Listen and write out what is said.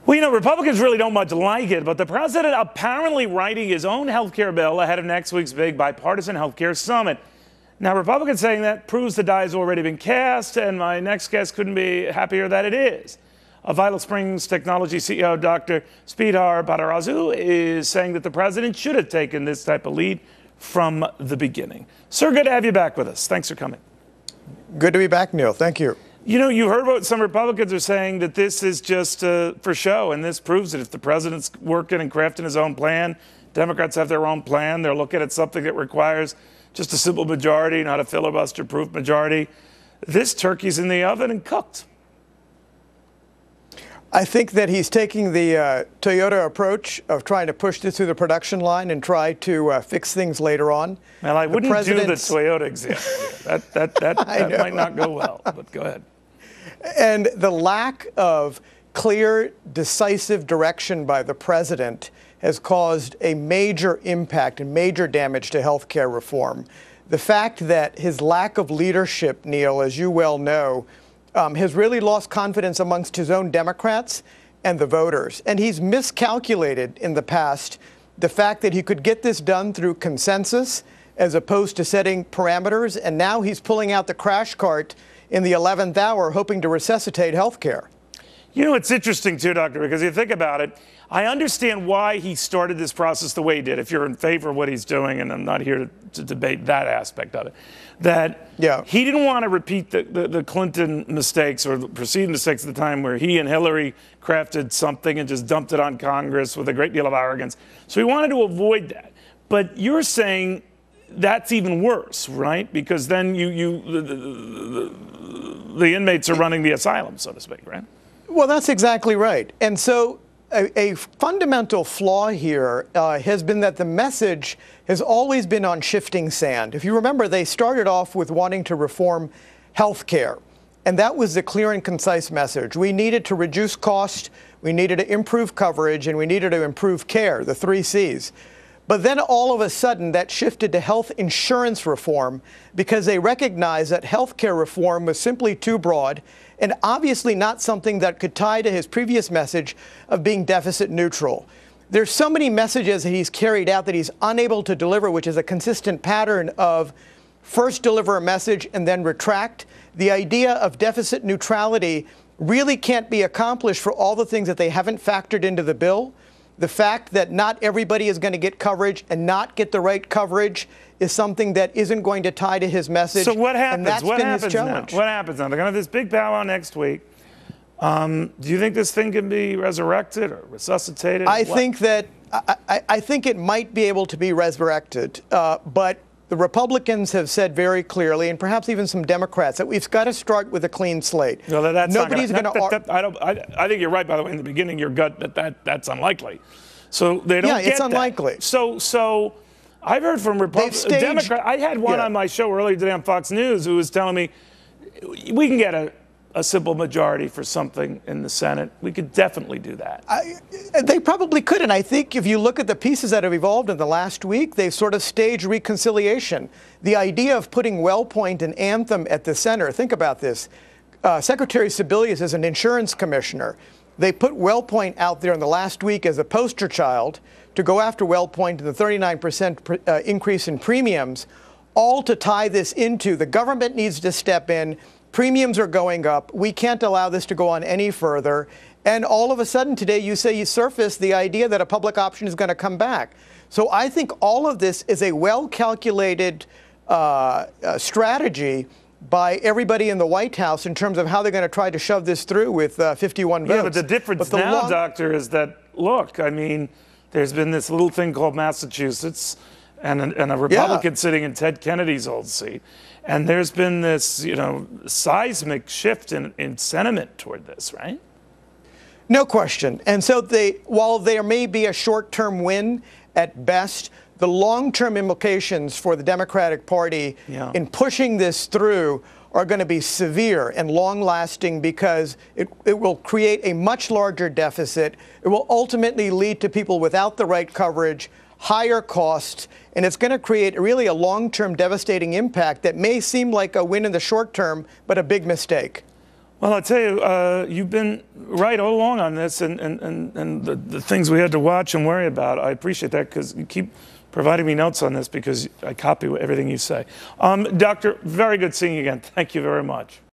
Well, you know, Republicans really don't much like it, but the president apparently writing his own health care bill ahead of next week's big bipartisan health care summit. Now, Republicans saying that proves the die has already been cast, and my next guest couldn't be happier that it is. Vital Springs Technology CEO Dr. Sreedhar Potarazu is saying that the president should have taken this type of lead from the beginning. Sir, good to have you back with us. Thanks for coming. Good to be back, Neil. Thank you. You know, you heard what some Republicans are saying, that this is just for show, and this proves it. If the president's working and crafting his own plan, Democrats have their own plan. They're looking at something that requires just a simple majority, not a filibuster-proof majority. This turkey's in the oven and cooked. I think that he's taking the Toyota approach of trying to push this through the production line and try to fix things later on. Well, I wouldn't do the Toyota example. That might not go well, but go ahead. And the lack of clear, decisive direction by the president has caused a major impact and major damage to health care reform. The fact that his lack of leadership, Neil, as you well know, has really lost confidence amongst his own Democrats and the voters. And he's miscalculated in the past the fact that he could get this done through consensus as opposed to setting parameters. And now he's pulling out the crash cart in the 11th hour, hoping to resuscitate health care. You know, it's interesting, too, Doctor, because you think about it, I understand why he started this process the way he did, if you're in favor of what he's doing, and I'm not here to debate that aspect of it, that he didn't want to repeat the Clinton mistakes or the perceived mistakes at the time where he and Hillary crafted something and just dumped it on Congress with a great deal of arrogance. So he wanted to avoid that. But you're saying that's even worse, right? Because then the inmates are running the asylum, so to speak, right? Well, that's exactly right. And so a fundamental flaw here has been that the message has always been on shifting sand. If you remember, they started off with wanting to reform health care. And that was the clear and concise message. We needed to reduce cost, we needed to improve coverage, and we needed to improve care, the 3 C's. But then all of a sudden that shifted to health insurance reform because they recognized that health care reform was simply too broad and obviously not something that could tie to his previous message of being deficit neutral. There's so many messages that he's carried out that he's unable to deliver, which is a consistent pattern of first deliver a message and then retract. The idea of deficit neutrality really can't be accomplished for all the things that they haven't factored into the bill. The fact that not everybody is going to get coverage and not get the right coverage is something that isn't going to tie to his message. So what happens? And that's what been happens his challenge. now? What happens now? They're going to have this big powwow next week. Do you think this thing can be resurrected or resuscitated? I think it might be able to be resurrected, but the Republicans have said very clearly, and perhaps even some Democrats, that we've got to start with a clean slate. No, that's nobody's going to. I think you're right. By the way, in the beginning, your gut that's unlikely. So they don't. Yeah, it's unlikely. So I've heard from Democrats. I had one on my show earlier today on Fox News who was telling me we can get a simple majority for something in the Senate. We could definitely do that. They probably could, and I think if you look at the pieces that have evolved in the last week, they've sort of staged reconciliation. The idea of putting WellPoint and Anthem at the center, think about this. Secretary Sebelius is an insurance commissioner. They put WellPoint out there in the last week as a poster child to go after WellPoint and the 39% increase in premiums, all to tie this into the government needs to step in. Premiums are going up. We can't allow this to go on any further. And all of a sudden today you surface the idea that a public option is going to come back. So I think all of this is a well-calculated strategy by everybody in the White House in terms of how they're going to try to shove this through with 51 votes. Yeah, but the difference now, Doctor, is that, look, I mean, there's been this little thing called Massachusetts and a Republican sitting in Ted Kennedy's old seat. And there's been this, seismic shift in sentiment toward this, right? No question. And so while there may be a short-term win at best, the long-term implications for the Democratic Party in pushing this through are going to be severe and long-lasting because it will create a much larger deficit. It will ultimately lead to people without the right coverage, higher costs, and it's going to create really a long-term devastating impact that may seem like a win in the short term, but a big mistake. Well, I'll tell you, you've been right all along on this, and the things we had to watch and worry about. I appreciate that because you keep providing me notes on this because I copy everything you say. Doctor, very good seeing you again. Thank you very much.